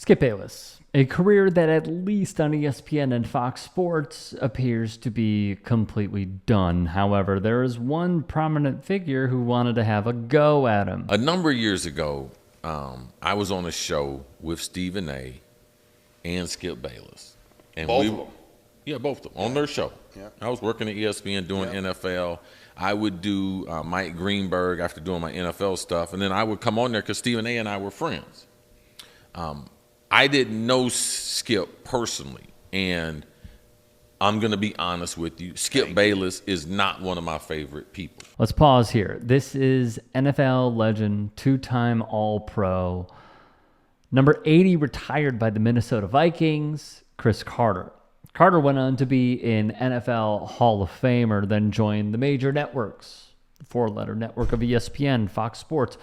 Skip Bayless, a career that at least on ESPN and Fox Sports appears to be completely done. However, there is one prominent figure who wanted to have a go at him. A number of years ago, I was on a show with Stephen A. and Skip Bayless. And both of them? Yeah, both of them, on their show. Yeah. I was working at ESPN doing NFL. I would do Mike Greenberg after doing my NFL stuff, and then I would come on there because Stephen A. and I were friends. I didn't know Skip personally, and I'm going to be honest with you. Skip Bayless is not one of my favorite people. Let's pause here. This is NFL legend, two-time All-Pro, number 80 retired by the Minnesota Vikings, Cris Carter. Carter went on to be an NFL Hall of Famer, then joined the major networks, the four-letter network of ESPN, Fox Sports.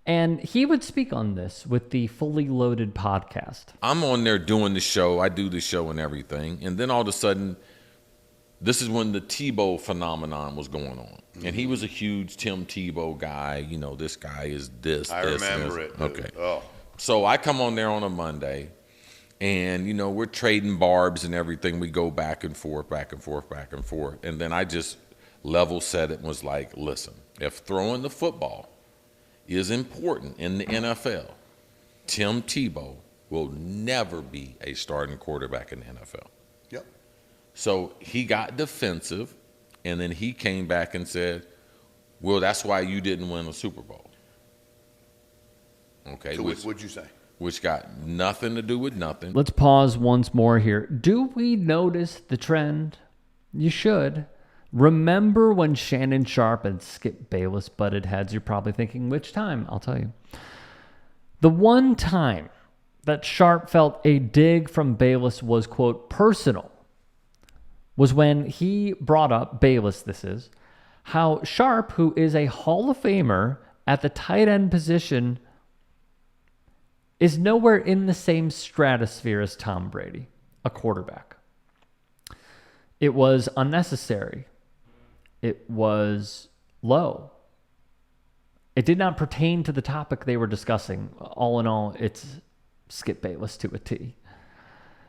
And he would speak on this with the Fully Loaded podcast. I'm on there doing the show. I do the show and everything. And then all of a sudden, this is when the Tebow phenomenon was going on. And he was a huge Tim Tebow guy. You know, this guy is this. I remember it. Okay. Oh. So I come on there on a Monday, and, you know, we're trading barbs and everything. We go back and forth, back and forth, back and forth. And then I just level set it and was like, listen, if throwing the football is important in the NFL, Tim Tebow will never be a starting quarterback in the NFL. Yep. So he got defensive, and then he came back and said, well, that's why you didn't win a Super Bowl. Okay. So what'd you say? Which got nothing to do with nothing. Let's pause once more here. Do we notice the trend? You should. Remember when Shannon Sharpe and Skip Bayless butted heads? You're probably thinking, which time? I'll tell you. The one time that Sharpe felt a dig from Bayless was, quote, personal, was when he brought up, Bayless this is, how Sharpe, who is a Hall of Famer at the tight end position, is nowhere in the same stratosphere as Tom Brady, a quarterback. It was unnecessary. It was low. It did not pertain to the topic they were discussing. All in all, it's Skip Bayless to a T.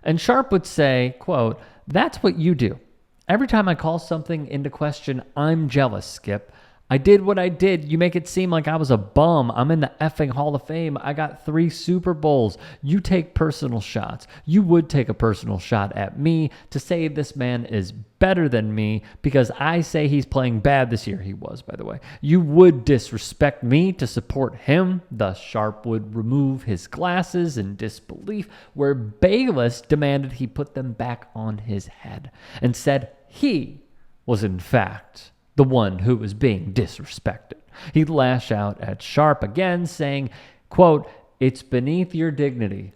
And Sharpe would say, quote, that's what you do. Every time I call something into question, I'm jealous, Skip. I did what I did. You make it seem like I was a bum. I'm in the effing Hall of Fame. I got 3 Super Bowls. You take personal shots. You would take a personal shot at me to say this man is better than me because I say he's playing bad this year. He was, by the way. You would disrespect me to support him. Thus, Sharpe would remove his glasses in disbelief, where Bayless demanded he put them back on his head and said he was, in fact, the one who was being disrespected. He'd lash out at Sharpe again, saying, quote, it's beneath your dignity.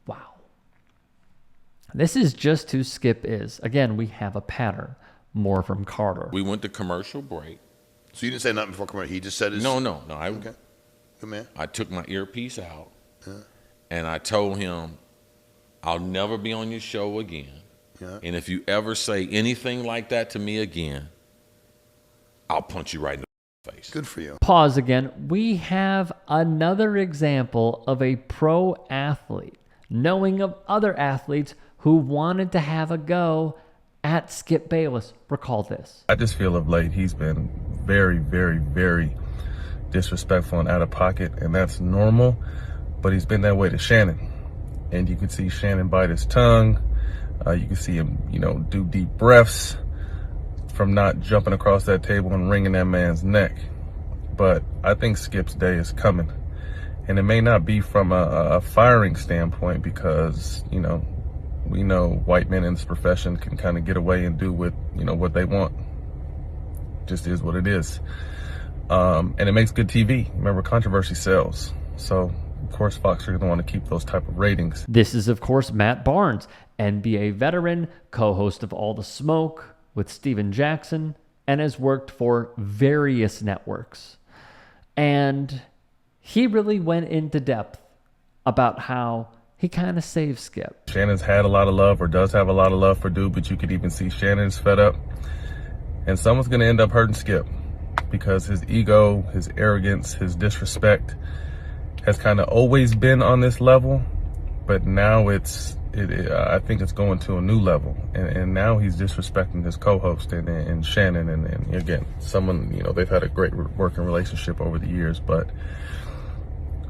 Wow. This is just who Skip is. Again, we have a pattern. More from Carter. We went to commercial break. So you didn't say nothing before commercial? He just said his... No. Okay. Good man. I took my earpiece out, and I told him, I'll never be on your show again. Yeah. And if you ever say anything like that to me again, I'll punch you right in the face. Good for you. Pause again. We have another example of a pro athlete knowing of other athletes who wanted to have a go at Skip Bayless. Recall this. I just feel of late he's been very, very, very disrespectful and out of pocket, and that's normal, but he's been that way to Shannon. And you could see Shannon bite his tongue. You can see him, do deep breaths from not jumping across that table and wringing that man's neck. But I think Skip's day is coming. And it may not be from a firing standpoint because, we know white men in this profession can kind of get away and do with, what they want. Just is what it is. And it makes good TV. Remember, controversy sells. So, of course, Fox are going to want to keep those type of ratings. This is, of course, Matt Barnes, NBA veteran, co-host of All the Smoke with Steven Jackson, and has worked for various networks. And he really went into depth about how he kind of saved Skip. Shannon's had a lot of love, or does have a lot of love for Dude, but you could even see Shannon's fed up. And someone's going to end up hurting Skip because his ego, his arrogance, his disrespect has kind of always been on this level, but now I think it's going to a new level, and now he's disrespecting his co-host and Shannon, and again, someone, they've had a great working relationship over the years, but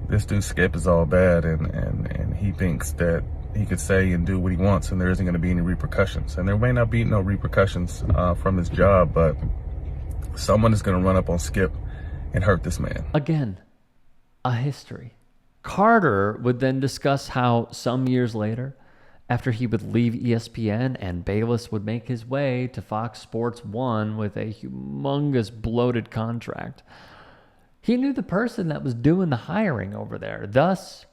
this dude Skip is all bad, and he thinks that he could say and do what he wants, and there isn't going to be any repercussions, and there may not be no repercussions from his job, but someone is going to run up on Skip and hurt this man. Again, a history. Carter would then discuss how some years later, after he would leave ESPN and Bayless would make his way to Fox Sports 1 with a humongous bloated contract, he knew the person that was doing the hiring over there. Thus,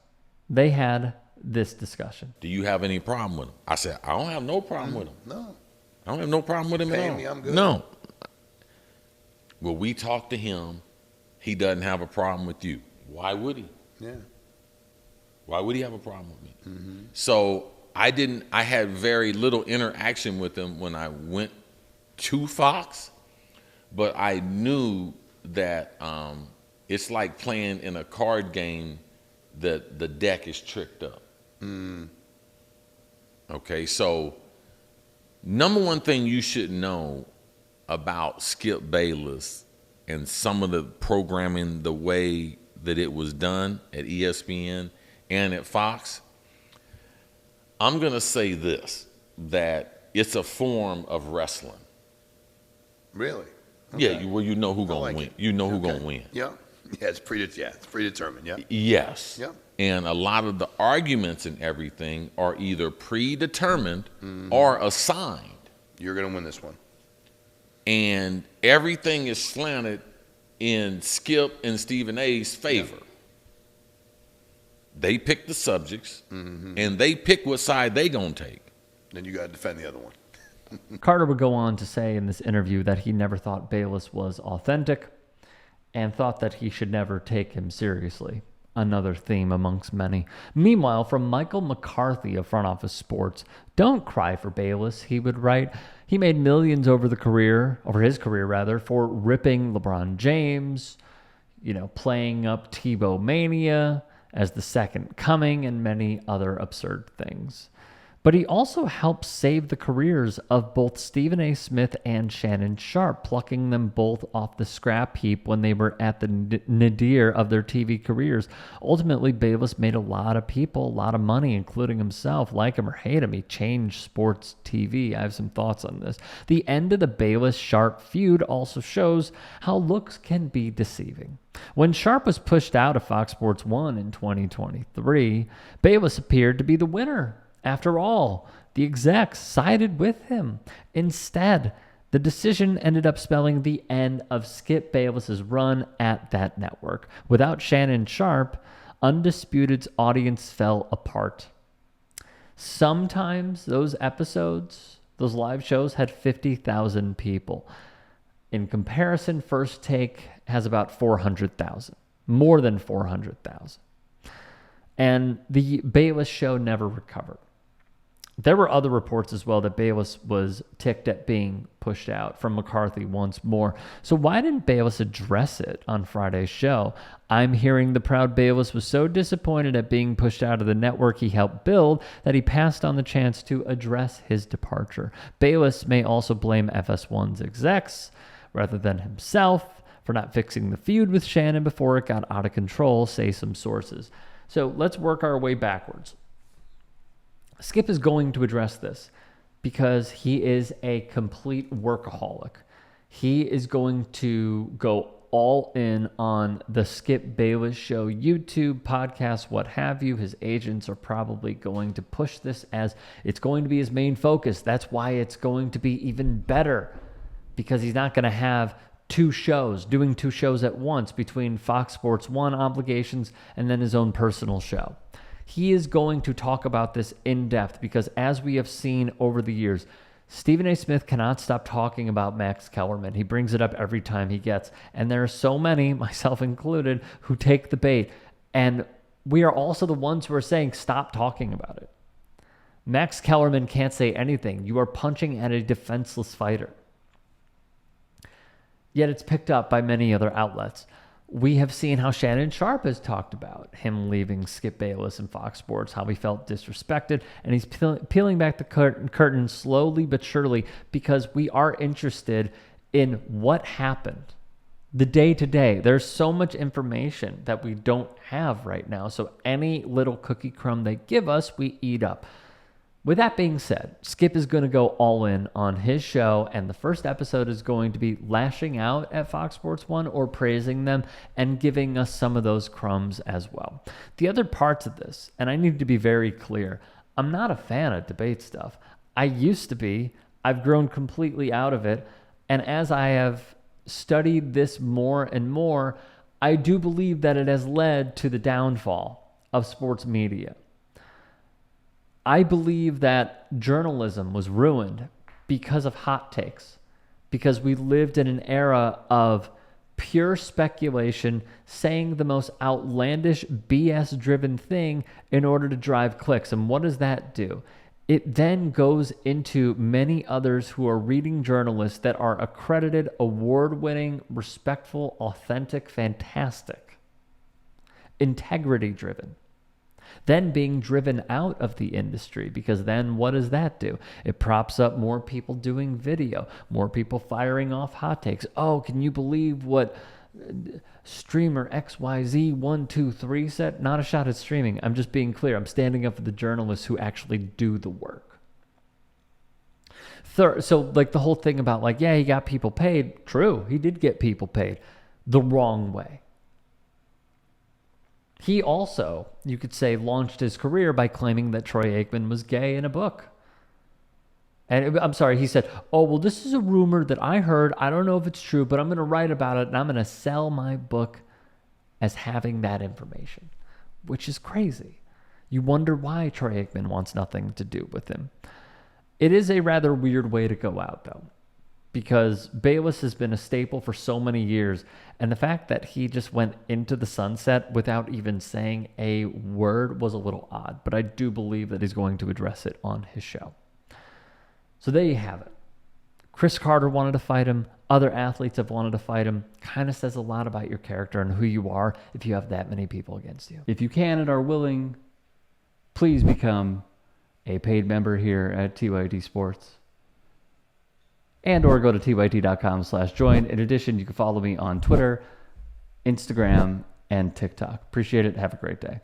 they had this discussion. Do you have any problem with him? I said, I don't have no problem with him. No. I don't have no problem with him at Pay all. me, I'm good. No. Well, we talked to him. He doesn't have a problem with you. Why would he? Yeah. Why would he have a problem with me? Mm-hmm. So I had very little interaction with him when I went to Fox, but I knew that it's like playing in a card game that the deck is tricked up. Mm. Okay, so number one thing you should know about Skip Bayless and some of the programming, the way that it was done at ESPN and at Fox, I'm going to say this, that it's a form of wrestling. Really? Okay. Yeah, you know who's going to win. You know who's going to win. Yeah. Yeah, it's predetermined. Yeah. Yes. Yeah. And a lot of the arguments and everything are either predetermined or assigned. You're going to win this one. And everything is slanted in Skip and Stephen A's favor. Yeah. They pick the subjects, and they pick what side they gonna take. Then you got to defend the other one. Carter would go on to say in this interview that he never thought Bayless was authentic and thought that he should never take him seriously. Another theme amongst many. Meanwhile, from Michael McCarthy of Front Office Sports, "Don't cry for Bayless," he would write. He made millions over his career, for ripping LeBron James, playing up Tebow mania as the second coming and many other absurd things. But he also helped save the careers of both Stephen A. Smith and Shannon Sharpe, plucking them both off the scrap heap when they were at the nadir of their TV careers. Ultimately, Bayless made a lot of people a lot of money, including himself. Like him or hate him, he changed sports TV. I have some thoughts on this. The end of the Bayless-Sharpe feud also shows how looks can be deceiving. When Sharpe was pushed out of Fox Sports 1 in 2023, Bayless appeared to be the winner. After all, the execs sided with him. Instead, the decision ended up spelling the end of Skip Bayless's run at that network. Without Shannon Sharpe, Undisputed's audience fell apart. Sometimes those episodes, those live shows, had 50,000 people. In comparison, First Take has about 400,000, more than 400,000. And the Bayless show never recovered. There were other reports as well that Bayless was ticked at being pushed out from McCarthy once more. So why didn't Bayless address it on Friday's show? I'm hearing the proud Bayless was so disappointed at being pushed out of the network he helped build that he passed on the chance to address his departure. Bayless may also blame FS1's execs rather than himself for not fixing the feud with Shannon before it got out of control, say some sources. So let's work our way backwards. Skip is going to address this because he is a complete workaholic. He is going to go all in on the Skip Bayless show, YouTube, podcast, what have you. His agents are probably going to push this as it's going to be his main focus. That's why it's going to be even better, because he's not going to have doing two shows at once between Fox Sports 1 obligations and then his own personal show. He is going to talk about this in depth because, as we have seen over the years, Stephen A. Smith cannot stop talking about Max Kellerman. He brings it up every time he gets. And there are so many, myself included, who take the bait. And we are also the ones who are saying, stop talking about it. Max Kellerman can't say anything. You are punching at a defenseless fighter. Yet it's picked up by many other outlets. We have seen how Shannon Sharp has talked about him leaving Skip Bayless and Fox Sports, how he felt disrespected, and he's peeling back the curtain slowly but surely because we are interested in what happened. The day-to-day. There's so much information that we don't have right now, so any little cookie crumb they give us, we eat up. With that being said, Skip is going to go all in on his show, and the first episode is going to be lashing out at Fox Sports 1 or praising them and giving us some of those crumbs as well. The other parts of this, and I need to be very clear, I'm not a fan of debate stuff. I used to be. I've grown completely out of it, and as I have studied this more and more, I do believe that it has led to the downfall of sports media. I believe that journalism was ruined because of hot takes, because we lived in an era of pure speculation, saying the most outlandish BS-driven thing in order to drive clicks. And what does that do? It then goes into many others who are reading journalists that are accredited, award-winning, respectful, authentic, fantastic, integrity-driven. Then being driven out of the industry, because then what does that do? It props up more people doing video, more people firing off hot takes. Oh, can you believe what streamer XYZ123 said? Not a shot at streaming. I'm just being clear. I'm standing up for the journalists who actually do the work. Third, so like the whole thing about like, yeah, he got people paid. True, he did get people paid the wrong way. He also, you could say, launched his career by claiming that Troy Aikman was gay in a book. And I'm sorry, he said, oh, well, this is a rumor that I heard. I don't know if it's true, but I'm going to write about it, and I'm going to sell my book as having that information, which is crazy. You wonder why Troy Aikman wants nothing to do with him. It is a rather weird way to go out, though, because Bayless has been a staple for so many years, and the fact that he just went into the sunset without even saying a word was a little odd, but I do believe that he's going to address it on his show. So there you have it. Cris Carter wanted to fight him. Other athletes have wanted to fight him. Kind of says a lot about your character and who you are if you have that many people against you. If you can and are willing, please become a paid member here at TYT Sports. And or go to tyt.com/join. In addition, you can follow me on Twitter, Instagram, and TikTok. Appreciate it. Have a great day.